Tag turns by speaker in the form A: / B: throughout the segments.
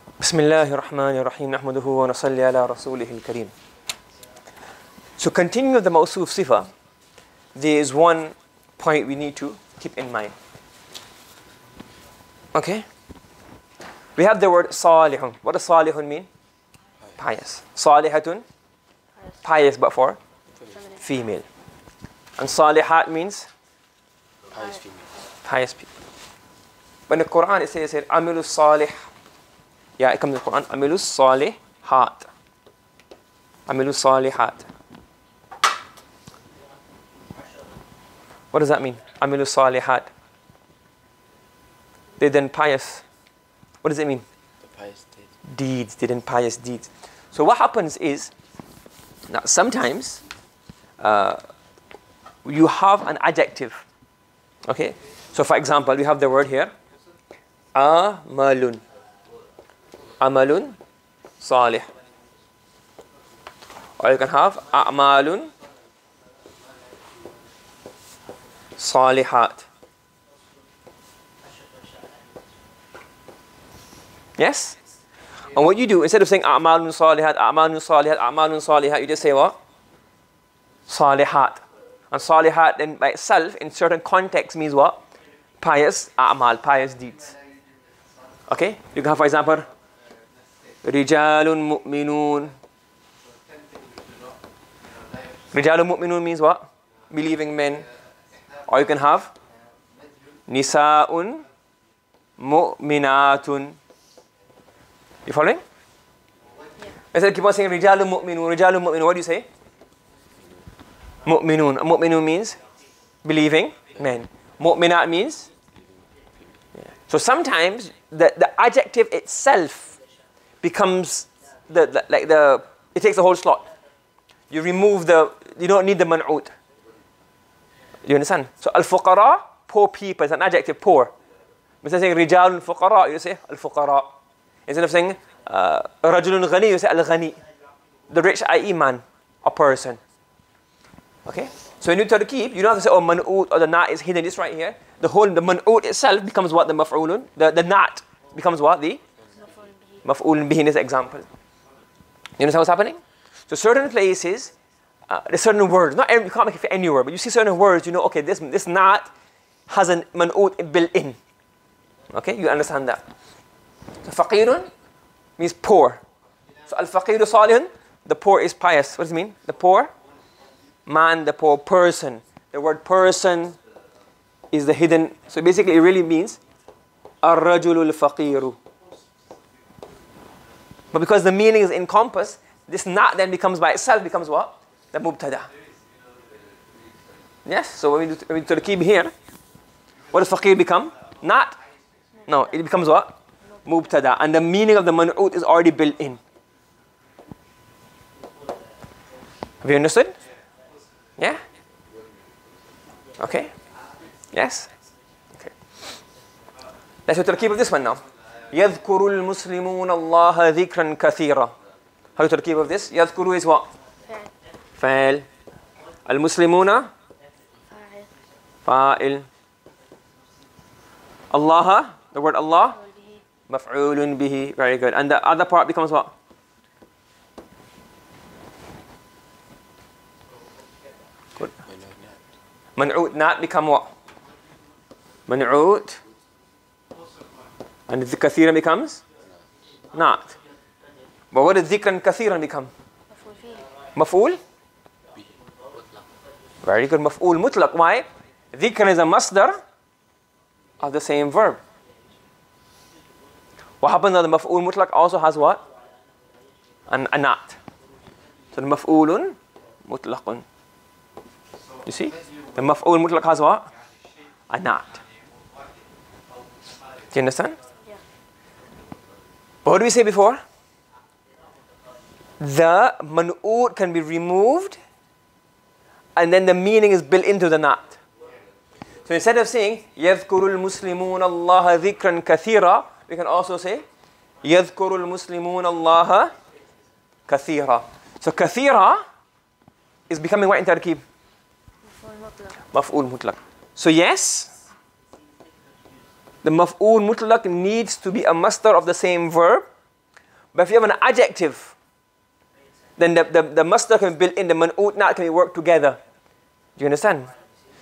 A: بسم الله الرحمن الرحيم نحمده ونصلي على رسوله الكريم. So continuing with the Mawsuf Sifa, there is one point we need to keep in mind. Okay? We have the word salihun. What does salihun mean? Pious. Salihatun? Pious, but for female. And salihat means?
B: Pious female.
A: Pious people. But in the Quran it says here, Amilu salih. Yeah, it comes in the Quran. Amilu salihat. Amilu salihat. What does that mean? Amilu salihat. They did pious. What does it mean?
B: The pious deeds.
A: Deeds. They did pious deeds. So what happens is, now sometimes you have an adjective. Okay? So for example, we have the word here. Amalun. Amalun salih. Or you can have a'malun salihat. Yes? And what you do, instead of saying a'malun salihat, a'malun salihat, a'malun salihat, you just say what? Salihat. And salihat then by itself, in certain contexts, means what? Pious a'mal, pious deeds. Okay? You can have, for example, Rijalun mu'minun. Rijalun mu'minun means what? Believing men. Or you can have Nisa'un mu'minatun. You following? Instead of keep on saying Rijalun mu'minun, Rijalun mu'minun, what do you say? Mu'minun. Mu'minun means believing men. Mu'minat means? Yeah. So sometimes the adjective itself becomes it takes the whole slot. You remove you don't need the man'ut. You understand? So al-fuqara, poor people, is an adjective, poor. Instead of saying rijalun fuqara, you say al-fuqara. Instead of saying rajulun ghani, you say al-ghani. The rich, i.e. man, a person. Okay? So when you try to keep, you don't have to say, oh, man'ut or the na is hidden. It's right here. The man'ut itself becomes what? The maf'ulun. The nat becomes what? The maf'ulun bihi in this example. You understand what's happening? So certain places, there's certain words. Not every, you can't make it for any word, but you see certain words, you know, okay, this nat has a man'ut built in. Okay? You understand that. So faqirun means poor. So al-faqiru salihun, the poor is pious. What does it mean? The poor man, the poor person. The word person is the hidden. So basically it really means ar-rajulul faqiru. But because the meaning is encompassed, this nat then becomes by itself becomes what? The mubtada. Yes? So when we do the key here, what does faqir become? Nat? No, it becomes what? Mubtada. And the meaning of the man'ut is already built in. Have you understood? Yeah? Okay? Yes? Okay. Let's do the key of this one now. يذكر المسلمون الله ذكرا كثيرا. How to keep of this? يذكر is what? فاعل. المسلمون فاعل. Allah, the word Allah, مفعول به. Very good. And the other part becomes what? Good. منعوت. Nat become what? منعوت. And the kathiran becomes? Not. But what does dhikran kathiran become? Maf'ul? Very good. Maf'ul mutlaq. Why? Dhikran is a masdar of the same verb. What happens now? The maf'ul mutlaq also has what? A not. So the maf'ulun mutlaqun. You see? The maf'ul mutlaq has what? A not. Do you understand? But what did we say before? The man'ut can be removed and then the meaning is built into the nat. So instead of saying يَذْكُرُ الْمُسْلِمُونَ اللَّهَ ذِكْرًا كَثِيرًا, we can also say يَذْكُرُ الْمُسْلِمُونَ اللَّهَ كَثِيرًا. So kathira is becoming what in tarkib? Maf'ul mutlaq. So yes, the maf'ul mutlaq needs to be a masdar of the same verb, But if you have an adjective, then the masdar can be built in, the man'ut na'at can be worked together. Do you understand?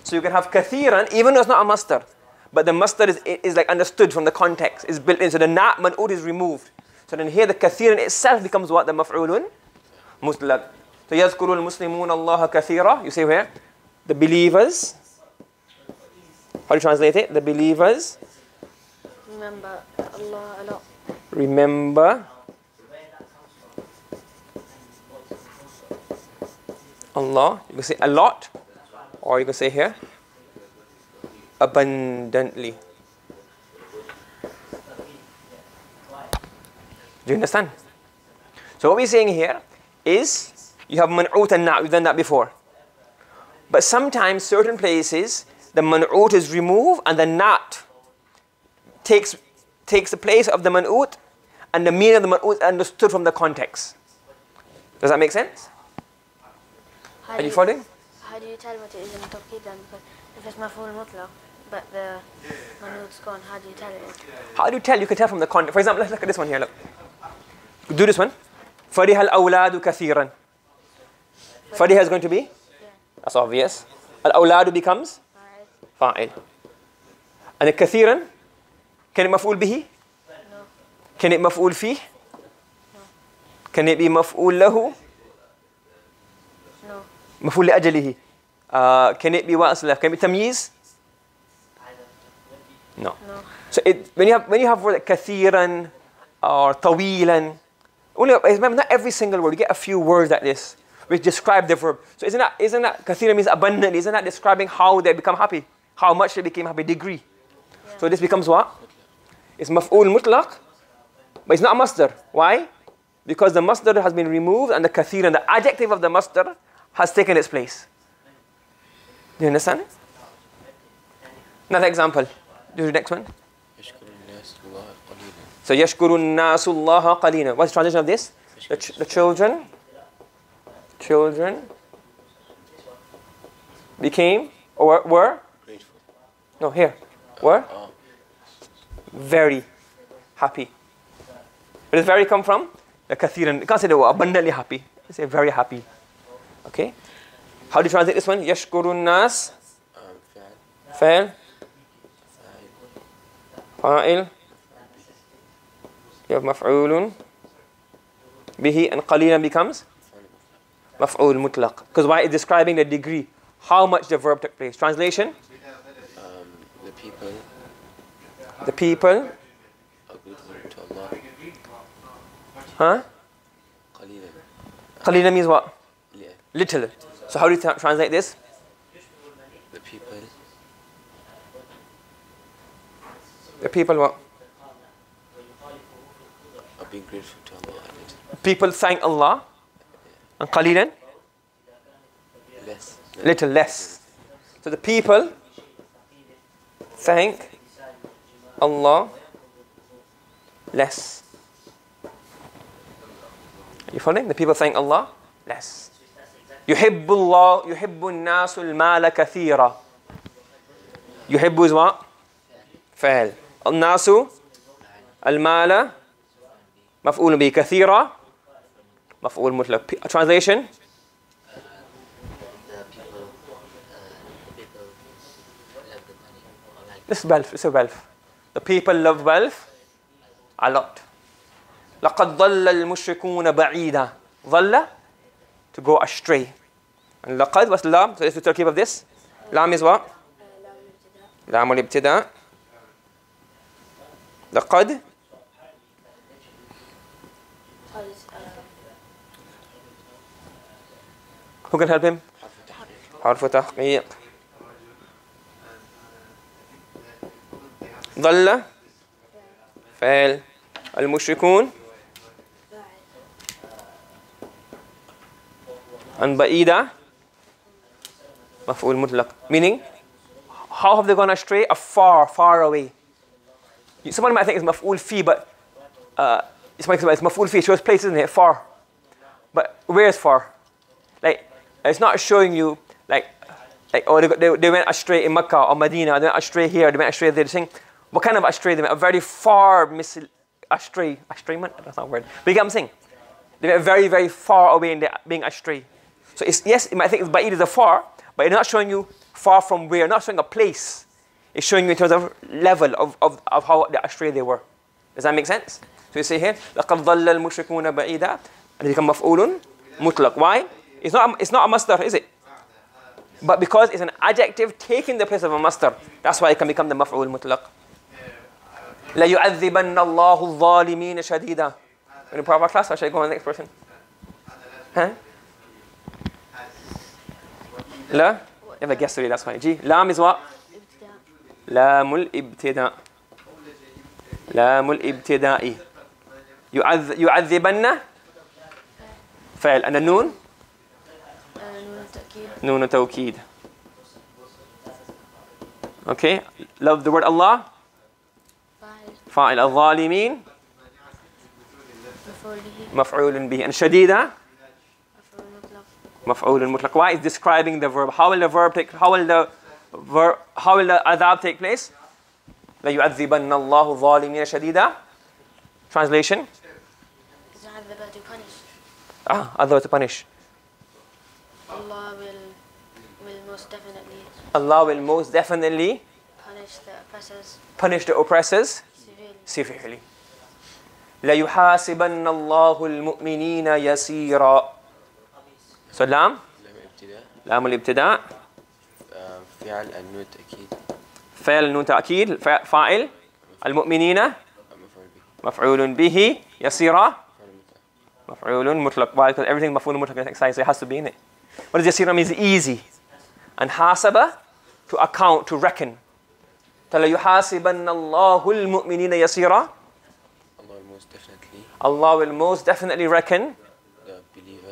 A: So you can have kathiran, even though it's not a masdar, but the masdar is like understood from the context, is built in. So the na'at man'ut is removed. So then here the kathiran itself becomes what? The maf'ulun mutlaq. So يذكر المسلمون الله كثيرا. You say where? The believers. How do you translate it? The believers.
C: Remember Allah a lot.
A: Remember Allah. You can say a lot, or you can say here abundantly. Do you understand? So what we're saying here is you have man'ut and na'. We've done that before. But sometimes certain places the man'ut is removed and the na'at takes the place of the man'ut, and the meaning of the man'ut is understood from the context. Does that make sense? Are you following?
C: How do you tell what it is in Tawqid then? Because if it's maf'ul mutlaq, but the man'ut's gone, how do you tell it?
A: How do you tell? You can tell from the context. For example, let's look at this one here. Look. Do this one. فَرِحَ الْأَوْلَادُ كَثِيرًا. Fariha is going to be? Yeah. That's obvious. Al-awladu becomes? Fa'il. And the kathiran? Can it maf'ul bihi?
C: No.
A: Can it maf'ul fih?
C: No.
A: Can it be maf'ul lahu?
C: No.
A: Maf'ul li ajalihi? Can it be what else left? Can it be tamyiz? No.
C: No.
A: So when you have word like kathiran or tawilan, remember, not every single word. You get a few words like this which describe the verb. So isn't that kathira means abundantly? Isn't that describing how they become happy? How much they became happy? Degree. Yeah. So this becomes what? It's maf'ul mutlaq, but it's not a masdar. Why? Because the masdar has been removed and the kathira, the adjective of the masdar, has taken its place. Do you understand? Another example. Do the next one. So yashkuru nasu Allah qalina. What's the translation of this? The children became or were
B: Grateful.
A: no here were very happy. Where does very come from? The kathiran. You can't say they were abundantly happy. You say very happy. Okay. How do you translate this one? Yashkuru nas. Fa'il. Fa'il. You have maf'ulun bihi, and qalilan becomes maf'ul mutlaq. Because why? It's describing the degree, how much the verb took place. Translation? The people
B: are grateful to Allah.
A: Huh? Qalilan means what? Little. So how do you translate this? The people what?
B: Being grateful to Allah.
A: People thank Allah. And qalilan?
B: Less.
A: Little less. So the people thank Allah less. Are you following? The people thank Allah less. يحب الله يحب الناس المال كثيرا. يحب is what? فعل. الناس المال مفعول به كثيرا مفعول مطلق. Translation? This is wealth. It's a wealth. The people love wealth a lot. لقد ضل المشركون بعيدا. ضل, to go astray. And لقد, what's lam? So it's the terkib of this. Lam is what? لام الابتداء. لقد Who can help him? حرف تحقيق. ضل فعل. المشركون and بعيدة مفعول مطلق. Meaning, how have they gone astray? Far, far away. Someone might think it's maf'ul fi, but it's maf'ul fi. It shows places in here, far. But where is far? Like, it's not showing you, like oh, they went astray in Mecca or Medina, they went astray here, they went astray there. They're saying, what kind of astray? They went a very far astray. Astrayment, that's not a word. But you get what I'm saying? They went very, very far away in their being astray. So it's, yes, you might think it's ba'id is a far, but it's not showing you far from where, not showing a place. It's showing you in terms of level of how astray they were. Does that make sense? So you say here, لَقَدْ ضَلَّ الْمُشْرِكُونَ بَعِيدًا, and it become maf'ulun mutlaq. Why? It's not a masdar, is it? But because it's an adjective taking the place of a masdar, that's why it can become the maf'ul mutlaq. لَيُعَذِّبَنَّ اللَّهُ الظَّالِمِينَ شَدِيدًا. In the proper class, or should I go on the next person? Huh? La? You have a guess already, that's fine. G. Lam is what? Lamul ibtida. Lamul ibtida'i. يعذبن فعل. And the noon? Noon tawkeed. Okay. Love the word Allah? Fa'il. Al-zalimin? Maf'ulun bihi. And shadida? Maf'ulun mutlaq. Why is describing the verb? How will the adhab take place? La yu'adhibanna Allahu zalimina shadida. Translation?
C: To punish.
A: Adhab to punish.
C: Allah will most definitely.
A: Allah will most definitely
C: punish the oppressors
A: severely. La yuhasibanna Allahu al-mu'minina yasira. So lam? Lam al-ibtida'.
B: فعل النون تأكيد.
A: فعل النون تأكيد. فاعل المؤمنين مفعول به يسير مفعول مطلق. Why? Because everything مفعول مطلق is excited, so it has to be in it. What does يسير means? Easy. And hasaba, to account, to reckon. فَلَا يُحَاسِبَنَّ اللَّهُ الْمُؤْمِنِينَ يَسِيرًا. Allah will most definitely reckon
B: the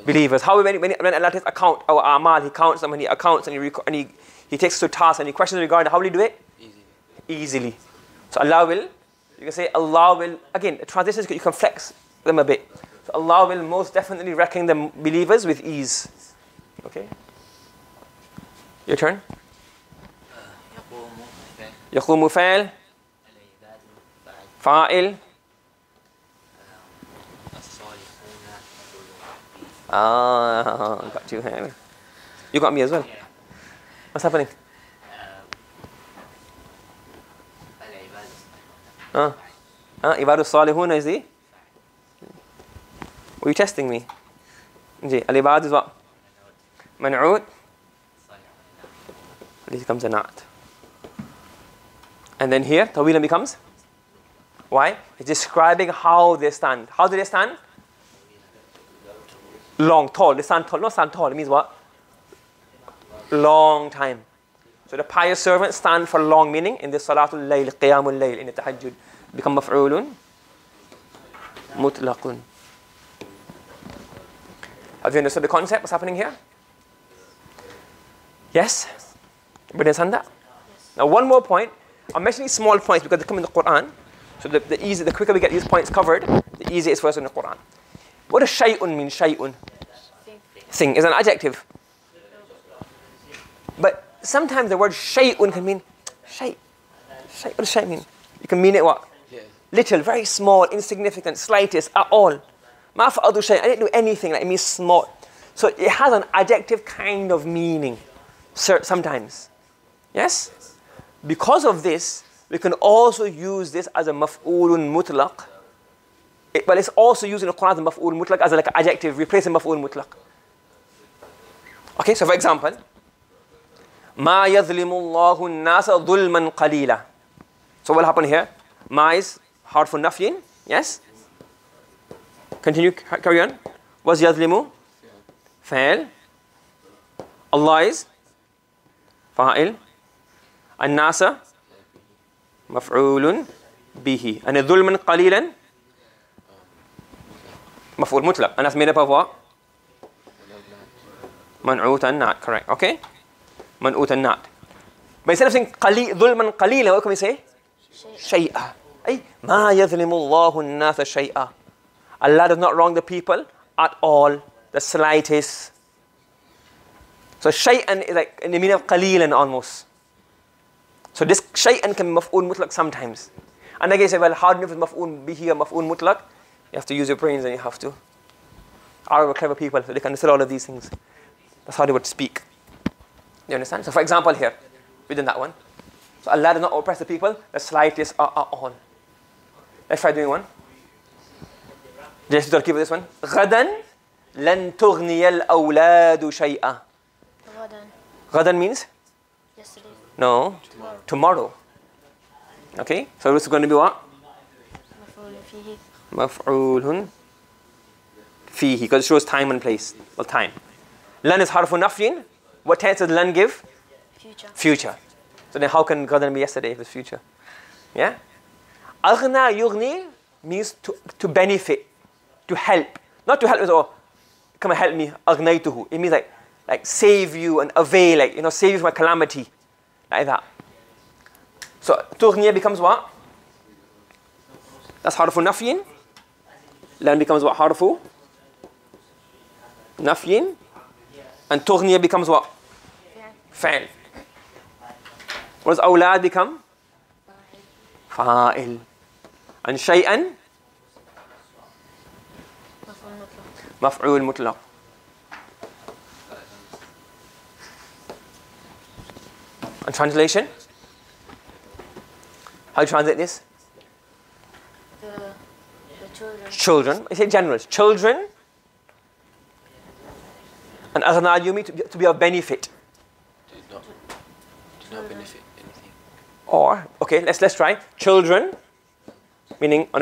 A: believers. How when Allah takes account our a'mal, He counts them and He accounts and He takes to task and He questions regarding how will He do it? Easily. So Allah will, you can say Allah will, again, the transitions you can flex them a bit. So Allah will most definitely reckon the believers with ease. Okay? Your turn. يقوم فعل فاعل got you here. You got me as well. What's happening? Ibadu salihun is the. Were you testing me? Al-ibad is what? Man'ud. This becomes a na'at. And then here, tawilan becomes? Why? It's describing how they stand. How do they stand? Long, tall. They stand tall. Not stand tall. It means what? Long time. So the pious servants stand for long, meaning in the salatul layl, qiyamul layl, in the tahajjud. Become maf'ulun mutlaqun. Have you understood the concept? What's happening here? Yes? Everybody understand that? Yes. Now one more point. I'm mentioning small points because they come in the Quran. So the quicker we get these points covered, the easier it's for us in the Quran. What does shay'un mean? Shay'un. Thing is an adjective. But sometimes the word shay'un can mean shay. What does shay mean? You can mean it what? Little, very small, insignificant, slightest, at all. Ma fa'adu shay. I didn't do anything. Like it means small. So it has an adjective kind of meaning. Sometimes. Yes? Because of this, we can also use this as a maf'ulun mutlaq. But it's also used in the Quran as a maf'ul mutlaq, as like an adjective, replacing maf'ul mutlaq. Okay, so for example, Ma yadhlimu Allahu an-nasa dhulman qalila. So what will happen here? Ma is harfun nafyin, yes? Continue, carry on. Was yadhlimu? Fa'il. Allah is fa'il. An-nasa maf'ulun bihi. And dhulman qalilan maf'ul mutlaq. And that's made up of what? Man'ut and na'at, correct. Okay? Man'ut and na'at. But instead of saying dhulman qalilan, what can we say? Shay'a. Ay, ma yadhlimu Allahu an-nasa shay'a. Allah does not wrong the people at all, the slightest. So shay'an is like in the meaning of qalilan almost. So this shay'an can be maf'ul mutlaq sometimes. And again, say, well, how do you know if it's maf'ul bihi or maf'ul mutlaq? You have to use your brains and you have to. Arab are clever people, so they can understand all of these things. That's how they would speak. You understand? So for example here, within that one. So Allah does not oppress the people, the slightest are on. Let's try doing one. Just to keep this one. غَدًا لَن تُغْنِيَ الْأَوْلَادُ شَيْئًا. غَدًا means?
C: Yesterday.
A: No. Tomorrow. Okay? So this is going to be what? مفعول فيه. Because it shows time and place. Well, time. Lan is harfu nafyin. What tense does lan give?
C: Future.
A: Future. So then how can غَدًا be yesterday if it's future? Yeah? أغنى يغني means to benefit, to help. Not to help as, oh, come and help me, أغنيته. It means like save you and avail, like, you know, save you from a calamity. Like that. So تغني becomes what? That's harfu nafyin. Lan becomes what? Harfu nafyin. And تغني becomes what? فعل. What does أولاد become? فاعل. And شيئا مفعول مطلق. And translation? How do you translate this?
C: The children.
A: Children. I say generals. Children. And أغنى يومي to be of benefit.
B: Did not benefit anything.
A: Or, okay, let's try. Children, meaning, what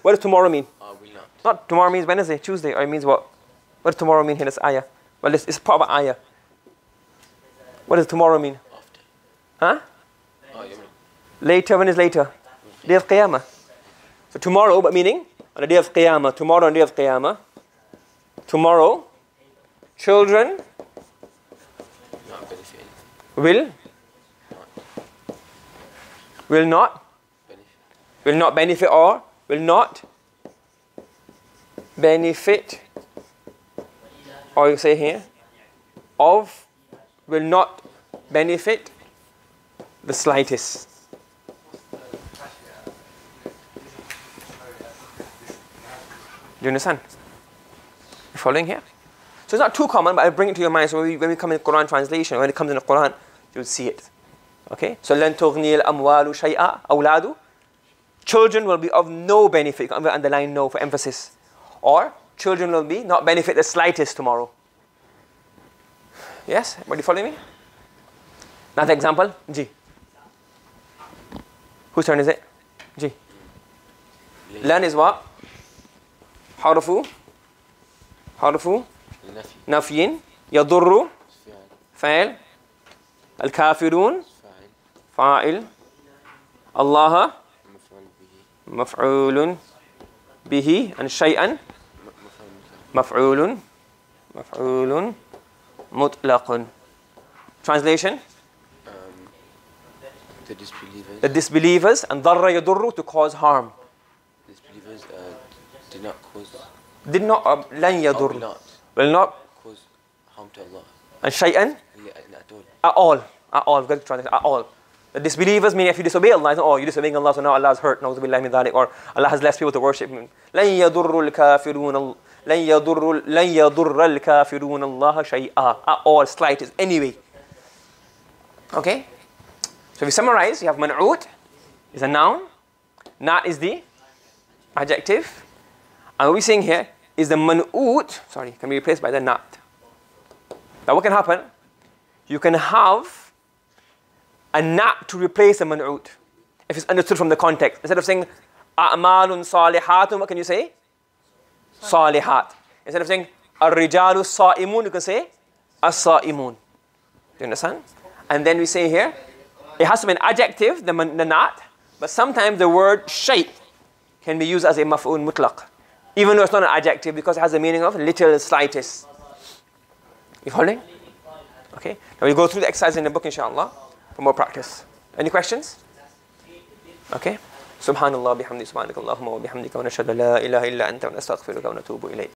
A: does tomorrow mean?
B: Will not.
A: Not tomorrow means Wednesday, Tuesday, or it means what? What does tomorrow mean here in this ayah? Well, it's part of ayah. What does tomorrow mean?
B: After.
A: Huh?
B: Oh, you mean?
A: Later, when is later? Day of Qiyamah. So tomorrow, but meaning, on the day of Qiyamah, tomorrow on the day of Qiyamah, tomorrow, children
B: Not benefit anything.
A: will not benefit or will not benefit, or you say here, of, will not benefit the slightest. Do you understand? You following here? So it's not too common, but I bring it to your mind. So when we come in Quran translation, when it comes in the Quran, you'll see it. Okay? So لَن تُغْنِيَ الْأَمْوَالُ شَيْئًا أَوْلَادُ. Children will be of no benefit. You can underline no for emphasis. Or children will be not benefit the slightest tomorrow. Yes? Everybody following me? Another example. G. Whose turn is it? G. Lan is what? حرف نفي يضر فاعل الكافرون فاعل الله مفعول به and شيئا مفعول مطلق. Translation? The disbelievers and ضر يضر to cause harm.
B: Disbelievers did not cause.
A: Did not لن يضر. Will not
B: cause harm to Allah.
A: And شيئا
B: At all.
A: at all. We've got to translate at all. The disbelievers mean if you disobey Allah, it's not, oh, you're disobeying Allah, so now Allah is hurt, نعوذ بالله من ذلك, or Allah has less people to worship him. لن يضر الكافرون الله شيئا. At all, slightest, anyway. Okay? So if you summarize, you have man'ut is a noun, nat is the adjective, and what we're saying here is the man'ut, can be replaced by the nat. Now what can happen? You can have a nat to replace a man'ut if it's understood from the context. Instead of saying a'malun salihatun, what can you say? Salihat. Instead of saying ar-rijalu sa'imun, you can say as-sa'imun. Do you understand? And then we say here, it has to be an adjective, the nat, but sometimes the word shay can be used as a maf'ul mutlaq, even though it's not an adjective, because it has the meaning of little, slightest. You following? Okay. Now we'll go through the exercise in the book, inshallah, for more practice. Any questions? Okay. Subhanallah bihamdi subhanakallahumma wa bihamdika wa nashhadu la ilaha illa anta wa nastaghfiruka wa natubu ilayk.